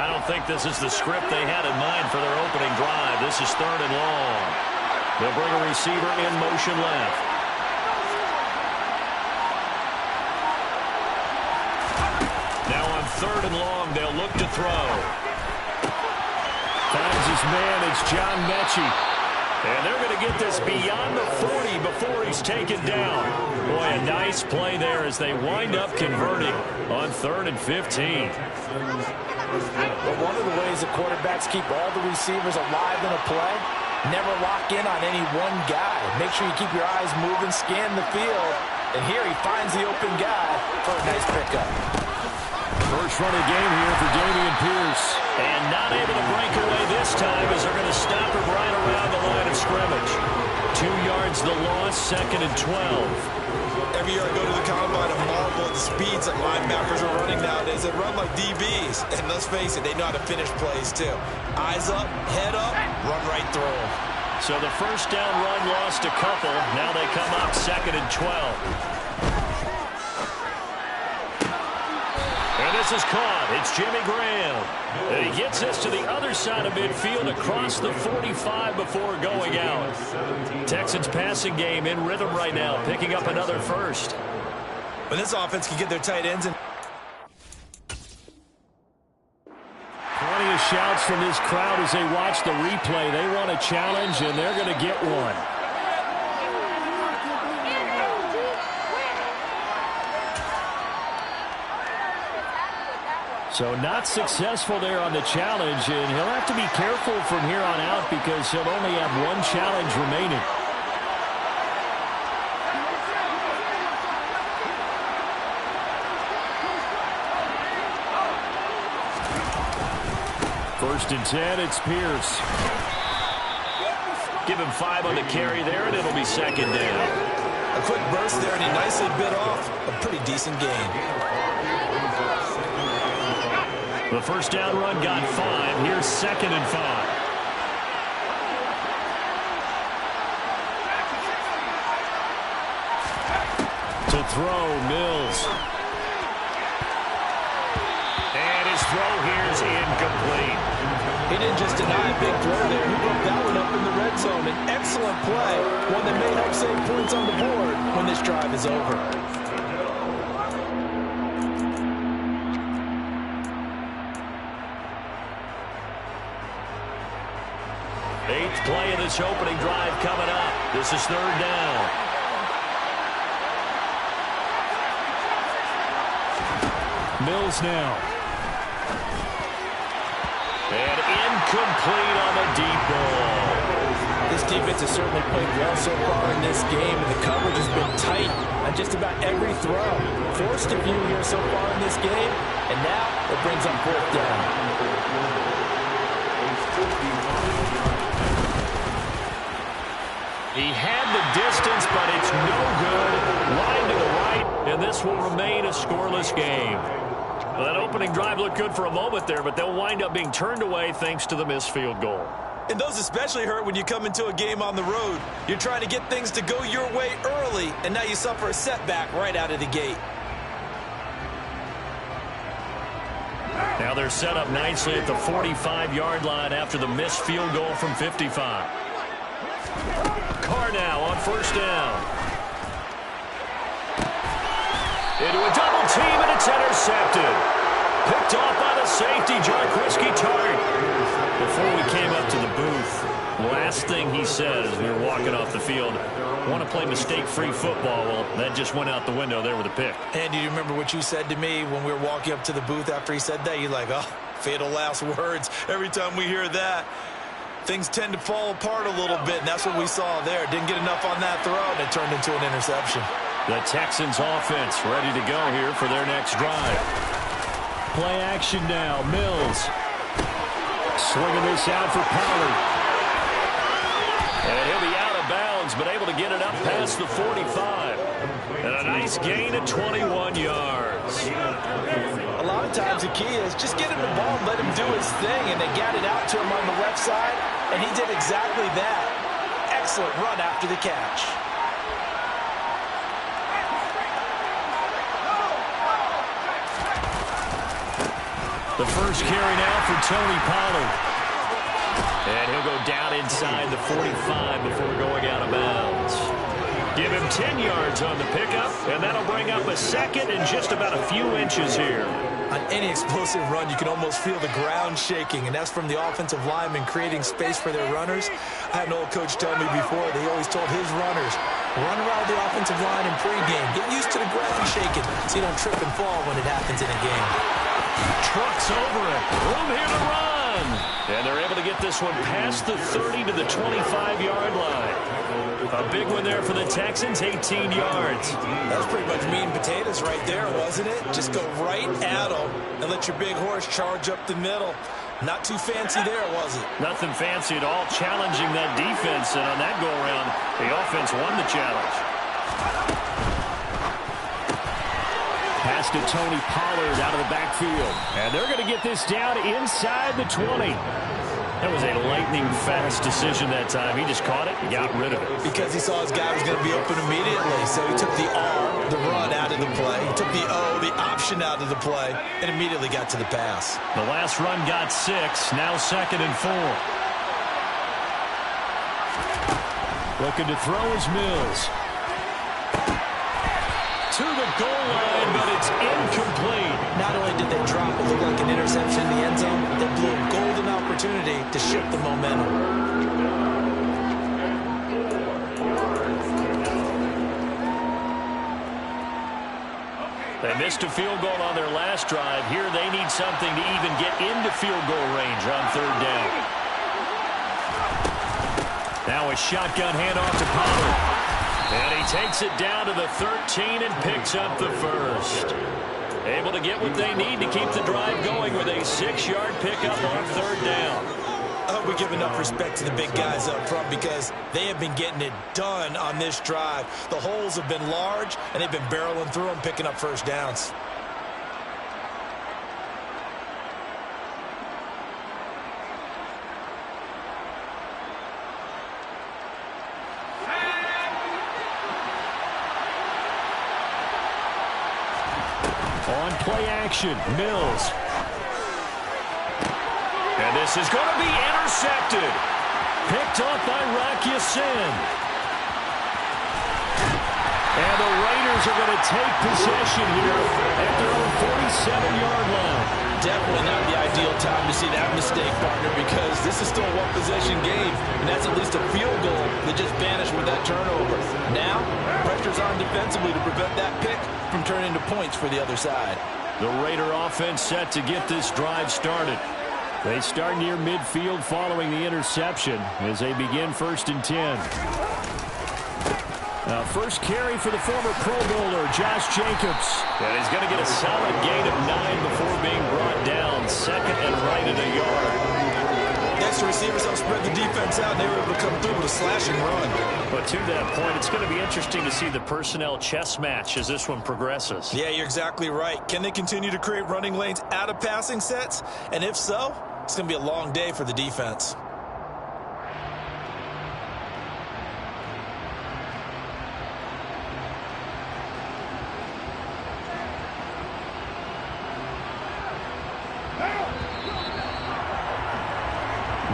I don't think this is the script they had in mind for their opening drive. This is 3rd and long. They'll bring a receiver in motion left. Now on 3rd and long, they'll look to throw. Finds his man. It's John Mechie. And they're going to get this beyond the 40 before he's taken down. Boy, a nice play there as they wind up converting on 3rd and 15. But one of the ways the quarterbacks keep all the receivers alive in a play, never lock in on any one guy. Make sure you keep your eyes moving, scan the field. And here he finds the open guy for a nice pickup. First run of the game here for Dameon Pierce. And not able to break away this time as they're going to stop him right around the line of scrimmage. 2 yards the loss, 2nd and 12. Every year I go to the combine and marvel at the speeds that linebackers are running nowadays. They run like DBs. And let's face it, they know how to finish plays too. Eyes up, head up, run right through them. So the first down run lost a couple. Now they come up 2nd and 12. And this is caught. It's Jimmy Graham. And he gets this to the other side of midfield across the 45 before going out. Texans passing game in rhythm right now, picking up another first. When this offense can get their tight ends in. Plenty of shouts from this crowd as they watch the replay. They want a challenge, and they're going to get one. So not successful there on the challenge, and he'll have to be careful from here on out because he'll only have one challenge remaining. First and 10, it's Pierce. Give him 5 on the carry there, and it'll be 2nd down. A quick burst there, and he nicely bit off a pretty decent gain. The first down run got 5. Here's 2nd and 5. To throw, Mills. And his throw here is incomplete. He didn't just deny a big throw there. He broke that one up in the red zone. An excellent play. One that may help save points on the board when this drive is over. 8th play of this opening drive coming up. This is 3rd down. Mills now. And incomplete on the deep ball. This defense has certainly played well so far in this game, and the coverage has been tight on just about every throw. Forced a few here so far in this game, and now it brings up 4th down. He had the distance, but it's no good. Line to the right, and this will remain a scoreless game. Well, that opening drive looked good for a moment there, but they'll wind up being turned away thanks to the missed field goal. And those especially hurt when you come into a game on the road. You're trying to get things to go your way early, and now you suffer a setback right out of the gate. Now they're set up nicely at the 45-yard line after the missed field goal from 55. Carr now on 1st down. Into a double team, and it's intercepted. Picked off by the safety, Jarquiski Tart. Before we came up to the booth, last thing he said as we were walking off the field, want to play mistake-free football. Well, that just went out the window there with a pick. And do you remember what you said to me when we were walking up to the booth after he said that? You're like, oh, fatal last words. Every time we hear that, things tend to fall apart a little bit, and that's what we saw there. Didn't get enough on that throw, and it turned into an interception. The Texans offense ready to go here for their next drive. Play action now. Mills slinging this out for Pollard. And he'll be out of bounds, but able to get it up past the 45. And a nice gain of 21 yards. A lot of times the key is just get him the ball and let him do his thing, and they got it out to him on the left side, and he did exactly that. Excellent run after the catch. The first carry now for Tony Pollard. And he'll go down inside the 45 before going out of bounds. Give him 10 yards on the pickup, and that'll bring up a second and just about a few inches here. On any explosive run, you can almost feel the ground shaking, and that's from the offensive linemen creating space for their runners. I had an old coach tell me before, they always told his runners, run around the offensive line in pregame. Get used to the ground shaking so you don't trip and fall when it happens in a game. Trucks over it. Room here to run. And they're able to get this one past the 30 to the 25-yard line. A big one there for the Texans, 18 yards. That was pretty much meat and potatoes right there, wasn't it? Just go right at them and let your big horse charge up the middle. Not too fancy there, was it? Nothing fancy at all, challenging that defense. And on that go-around, the offense won the challenge. Pass to Tony Pollard out of the backfield. And they're going to get this down inside the 20. That was a lightning-fast decision that time. He just caught it and got rid of it. Because he saw his guy was going to be open immediately. So he took the R, the run, out of the play. He took the O, the option, out of the play, and immediately got to the pass. The last run got 6. Now 2nd and 4. Looking to throw is Mills. To the goal line, but it's incomplete. Not only did they drop what looked like an interception in the end zone, they blew a golden opportunity to shift the momentum. They missed a field goal on their last drive. Here they need something to even get into field goal range on 3rd down. Now a shotgun handoff to Pollard. And he takes it down to the 13 and picks up the first. Able to get what they need to keep the drive going with a 6-yard pickup on 3rd down. I hope we give enough respect to the big guys up front because they have been getting it done on this drive. The holes have been large, and they've been barreling through them, picking up first downs. On play action, Mills. And this is going to be intercepted. Picked off by Rocky Sin. And the Raiders are going to take possession here at their own 47-yard line. Definitely not the ideal time to see that mistake, partner, because this is still a one-possession game, and that's at least a field goal that just vanished with that turnover. Now, pressure's on defensively to prevent that pick from turning into points for the other side. The Raider offense set to get this drive started. They start near midfield following the interception as they begin 1st and 10. Now, first carry for the former Pro Bowler, Josh Jacobs. And he's going to get a solid gain of 9 before being brought down. 2nd and right at a yard. Next, receivers help spread the defense out, and they were able to come through with a slashing run. But to that point, it's going to be interesting to see the personnel chess match as this one progresses. Yeah, you're exactly right. Can they continue to create running lanes out of passing sets? And if so, it's going to be a long day for the defense.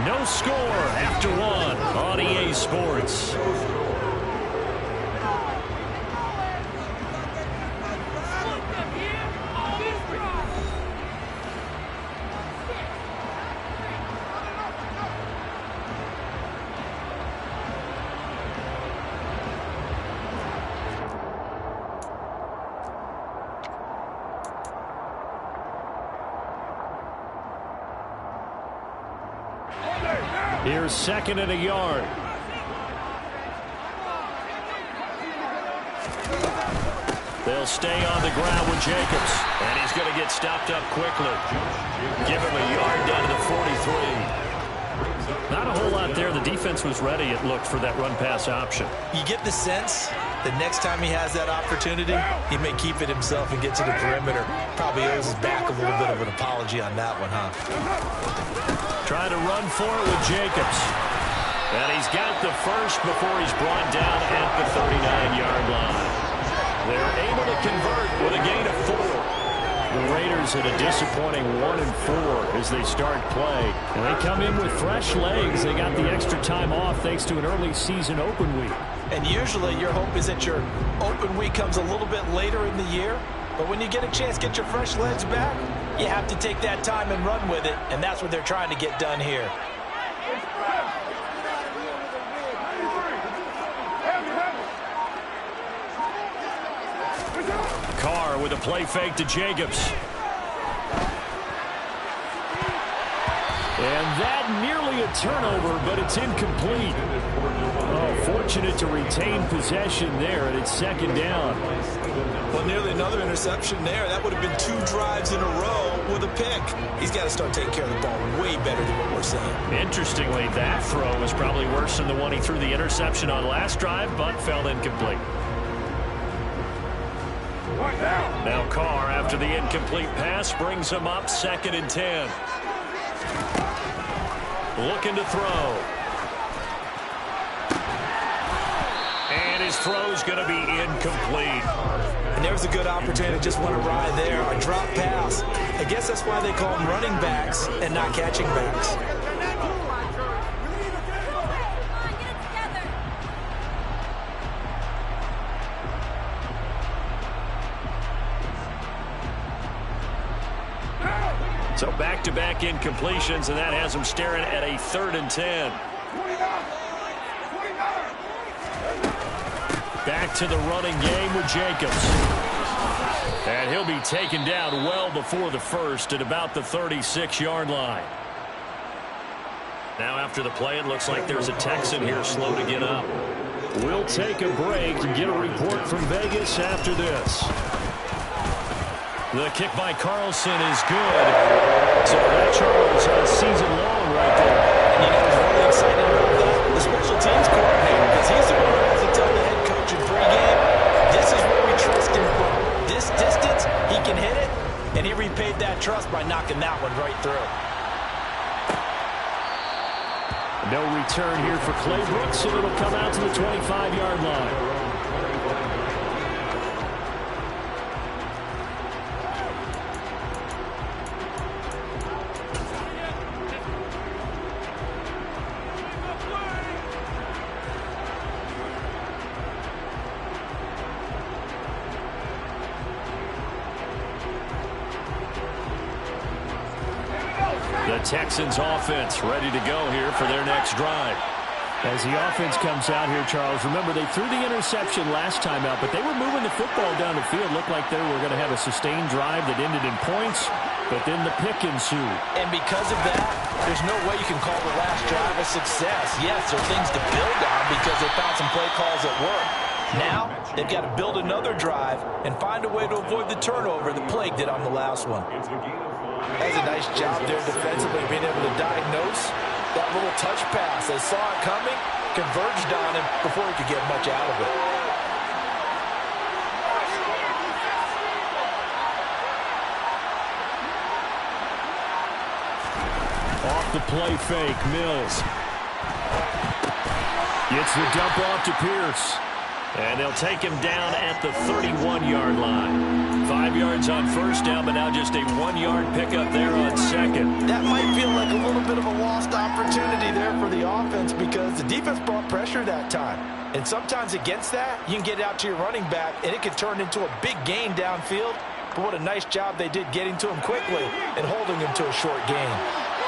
No score after 1 on EA Sports. Here's 2nd and a yard. They'll stay on the ground with Jacobs. And he's going to get stopped up quickly. Give him a yard down to the 43. Not a whole lot there. The defense was ready, it looked, for that run-pass option. You get the sense that next time he has that opportunity, he may keep it himself and get to the perimeter. Probably owes his back a little bit of an apology on that one, huh? Trying to run for it with Jacobs. And he's got the first before he's brought down at the 39-yard line. They're able to convert with a gain of 4. The Raiders at a disappointing 1-4 as they start play. And they come in with fresh legs. They got the extra time off thanks to an early season open week. And usually your hope is that your open week comes a little bit later in the year. But when you get a chance to get your fresh legs back, you have to take that time and run with it. And that's what they're trying to get done here. Carr with a play fake to Jacobs. And that nearly a turnover, but it's incomplete. Oh, fortunate to retain possession there, and it's second down. Well, nearly another interception there. That would have been 2 drives in a row with a pick. He's got to start taking care of the ball way better than what we're seeing. Interestingly, that throw was probably worse than the one he threw the interception on last drive, but fell incomplete. Now Carr, after the incomplete pass, brings him up 2nd and 10. Looking to throw. And his throw's going to be incomplete. And there's a good opportunity to just want to ride there. A drop pass. I guess that's why they call them running backs and not catching backs. So back-to-back incompletions, and that has him staring at a 3rd and 10. Back to the running game with Jacobs. And he'll be taken down well before the first at about the 36-yard line. Now after the play, it looks like there's a Texan here slow to get up. We'll take a break and get a report from Vegas after this. The kick by Carlson is good. So that Charles on season long right there. And you know who's really excited about that? The special teams coordinator, because he's the one who has to tell the head coach in pregame, this is where we trust him from. This distance, he can hit it, and he repaid that trust by knocking that one right through. No return here for Claybrook, so it'll come out to the 25-yard line. The Texans offense ready to go here for their next drive. As the offense comes out here, Charles, remember they threw the interception last time out, but they were moving the football down the field. Looked like they were going to have a sustained drive that ended in points, but then the pick ensued. And because of that, there's no way you can call the last drive a success. Yes, there are things to build on because they found some play calls that work. Now, they've got to build another drive and find a way to avoid the turnover that plagued it on the last one. That's a nice job there defensively, being able to diagnose that little touch pass. They saw it coming, converged on him before he could get much out of it. Off the play fake, Mills. Gets the dump off to Pierce. And they'll take him down at the 31-yard line. 5 yards on first down, but now just a 1-yard pickup there on second. That might feel like a little bit of a lost opportunity there for the offense because the defense brought pressure that time. And sometimes against that, you can get out to your running back, and it could turn into a big gain downfield. But what a nice job they did getting to him quickly and holding him to a short gain.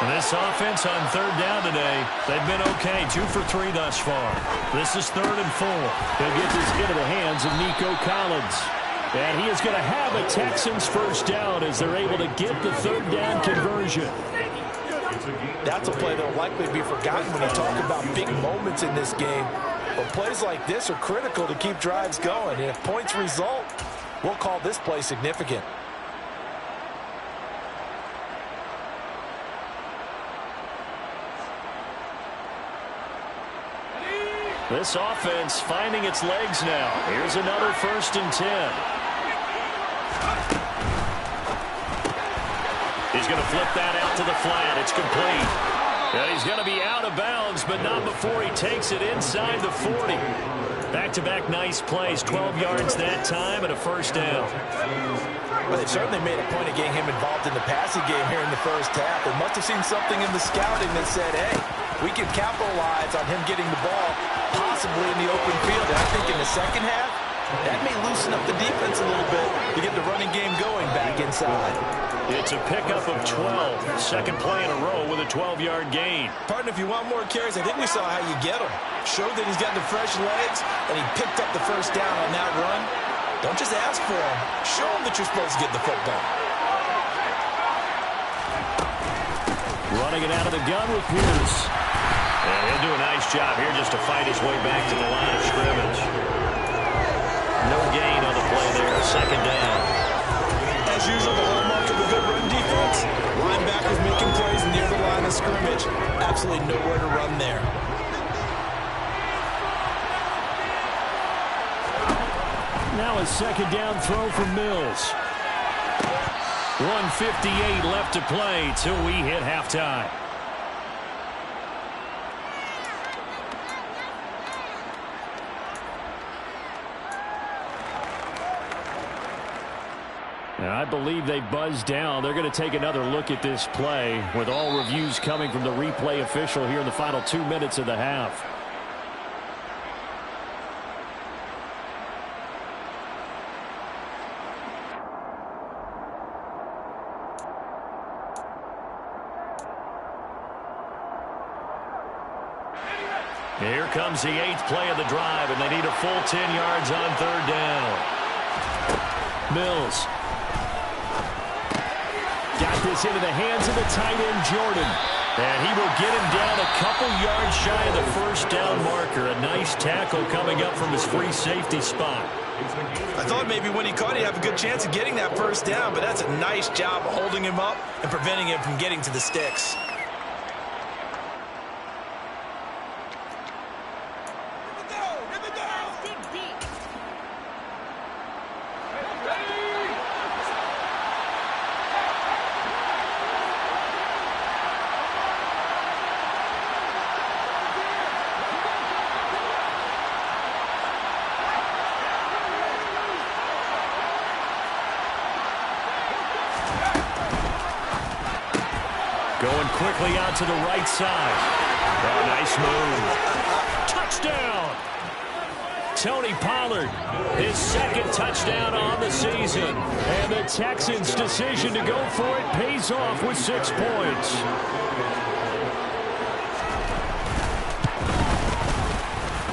And this offense on third down today, they've been okay. 2 for 3 thus far. This is 3rd and 4. They'll get this into the hands of Nico Collins. And he is going to have a Texans first down as they're able to get the third down conversion. That's a play that will likely be forgotten when you talk about big moments in this game. But plays like this are critical to keep drives going. And if points result, we'll call this play significant. This offense finding its legs now. Here's another 1st and 10. He's going to flip that out to the flat. It's complete. And he's going to be out of bounds, but not before he takes it inside the 40. Back-to-back nice plays. 12 yards that time and a first down. Well, they've certainly made a point of getting him involved in the passing game here in the first half. They must have seen something in the scouting that said, hey, we can capitalize on him getting the ball, possibly in the open field. And I think in the second half, that may loosen up the defense a little bit to get the running game going back inside. It's a pickup of 12. Second play in a row with a 12-yard gain. Partner, if you want more carries, I think we saw how you get him. Showed that he's got the fresh legs, and he picked up the first down on that run. Don't just ask for him. Show him that you're supposed to get the football. Running it out of the gun with Pierce. And he'll do a nice job here just to fight his way back to the line of scrimmage. No gain on the play there. Second down. As usual, the hallmark of a good run defense, linebackers making plays near the line of scrimmage. Absolutely nowhere to run there. Now a second down throw for Mills. 1:58 left to play till we hit halftime. Now, I believe they buzzed down. They're going to take another look at this play with all reviews coming from the replay official here in the final 2 minutes of the half. Here comes the 8th play of the drive, and they need a full 10 yards on third down. Mills got this into the hands of the tight end, Jordan. And he will get him down a couple yards shy of the first down marker. A nice tackle coming up from his free safety spot. I thought maybe when he caught it, he'd have a good chance of getting that first down, but that's a nice job of holding him up and preventing him from getting to the sticks. Going quickly out to the right side. Oh, nice move. Touchdown! Tony Pollard, his second touchdown on the season. And the Texans' decision to go for it pays off with 6 points.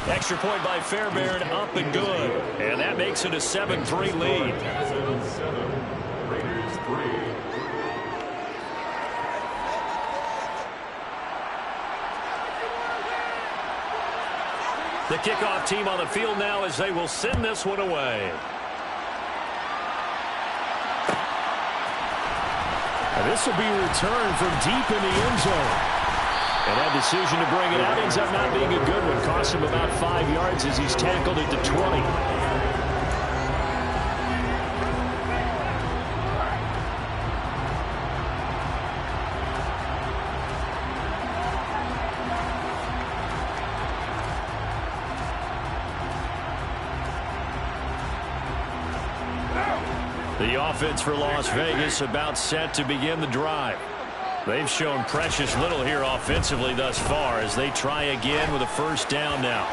Extra point by Fairbairn, up and good. And that makes it a 7-3 lead. Raiders 3. The kickoff team on the field now as they will send this one away. And this will be a return from deep in the end zone. And that decision to bring it out ends up not being a good one. Costs him about 5 yards as he's tackled at the 20. The offense for Las Vegas about set to begin the drive. They've shown precious little here offensively thus far as they try again with a first down now.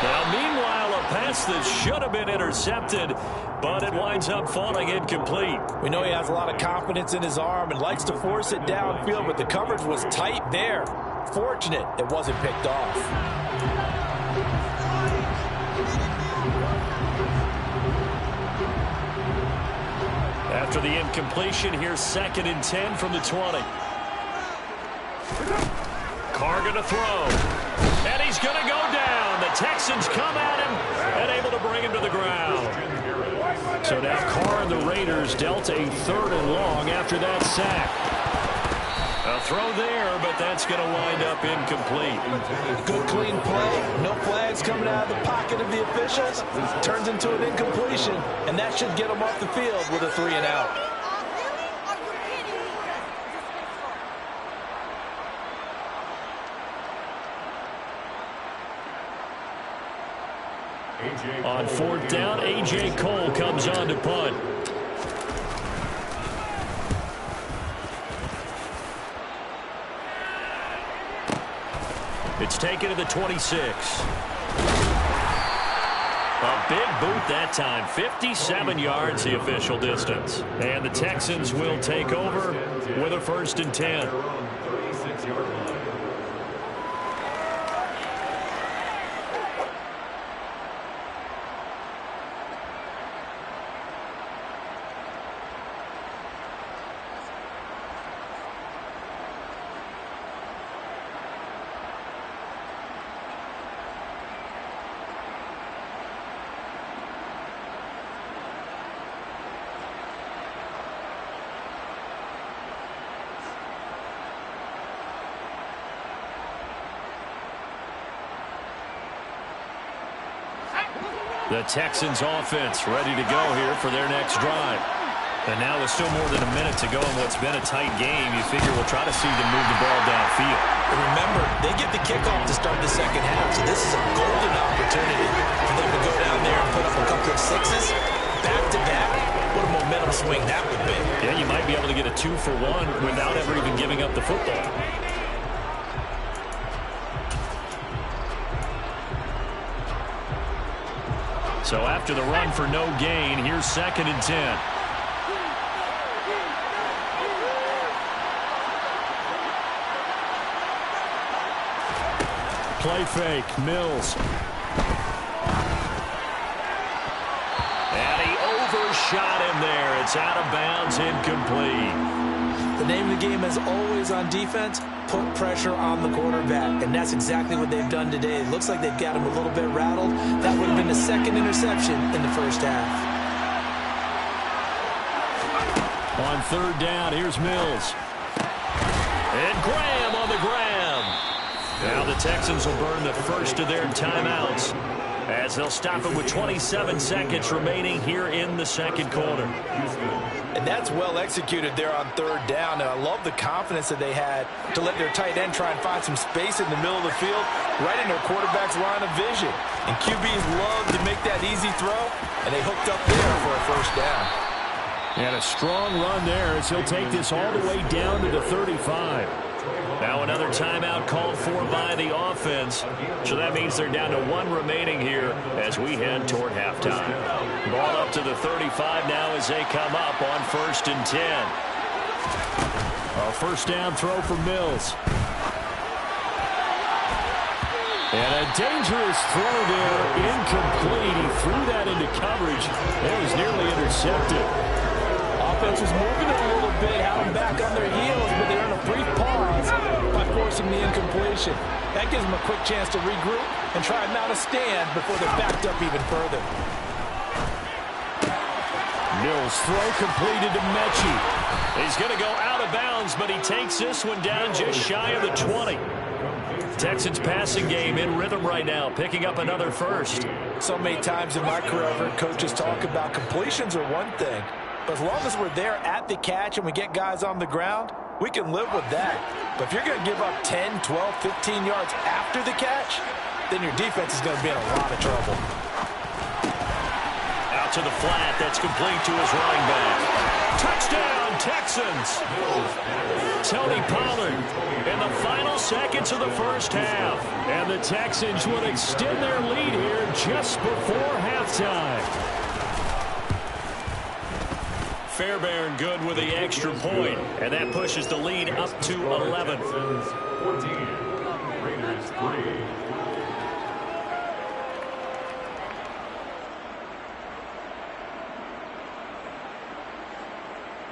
Now, meanwhile, a pass that should have been intercepted, but it winds up falling incomplete. We know he has a lot of confidence in his arm and likes to force it downfield, but the coverage was tight there. Fortunate it wasn't picked off. After the incompletion, here's 2nd and 10 from the 20. Carr going to throw. And he's going to go down. The Texans come at him and able to bring him to the ground. So now Carr and the Raiders dealt a 3rd and long after that sack. A throw there, but that's going to wind up incomplete. Good clean play. No flags coming out of the pocket of the officials. Turns into an incompletion, and that should get him off the field with a 3 and out. On fourth down, A.J. Cole comes on to punt. It's taken to the 26. A big boot that time. 57 yards the official distance. And the Texans will take over with a 1st and 10. The Texans offense ready to go here for their next drive. And now with still more than a minute to go in what's been a tight game, you figure we'll try to see them move the ball downfield. And remember, they get the kickoff to start the second half, so this is a golden opportunity for them to go down there and put up a couple of sixes back-to-back. What a momentum swing that would be. Yeah, you might be able to get a 2-for-1 without ever even giving up the football. So after the run for no gain, here's 2nd and 10. Play fake, Mills. And he overshot him there. It's out of bounds, incomplete. The name of the game is always on defense, put pressure on the quarterback. And that's exactly what they've done today. It looks like they've got him a little bit rattled. That would have been the 2nd interception in the first half. On 3rd down, here's Mills. And Graham on the ground. Now the Texans will burn the first of their timeouts as they'll stop it with 27 seconds remaining here in the 2nd quarter. And that's well executed there on 3rd down. And I love the confidence that they had to let their tight end try and find some space in the middle of the field, right in their quarterback's line of vision. And QBs love to make that easy throw, and they hooked up there for a 1st down. And a strong run there as he'll take this all the way down to the 35. Now another timeout called for by the offense. So that means they're down to 1 remaining here as we head toward halftime. Ball up to the 35 now as they come up on 1st and 10. A 1st down throw for Mills. And a dangerous throw there, incomplete. He threw that into coverage. It was nearly intercepted. Offense was moving it a little bit, had them back on their heels, but they earned a brief pause by forcing the incompletion. That gives them a quick chance to regroup and try and mount a stand before they're backed up even further. Mills throw completed to Mechie. He's going to go out of bounds, but he takes this one down just shy of the 20. Texans passing game in rhythm right now, picking up another 1st. So many times in my career, I've heard coaches talk about completions are one thing, but as long as we're there at the catch and we get guys on the ground, we can live with that. But if you're going to give up 10, 12, 15 yards after the catch, then your defense is going to be in a lot of trouble. Out to the flat, that's complete to his running back. Touchdown, Texans! Tony Pollard in the final seconds of the 1st half. And the Texans would extend their lead here just before halftime. Fairbairn good with the extra point, and that pushes the lead up to 11. Raiders 3.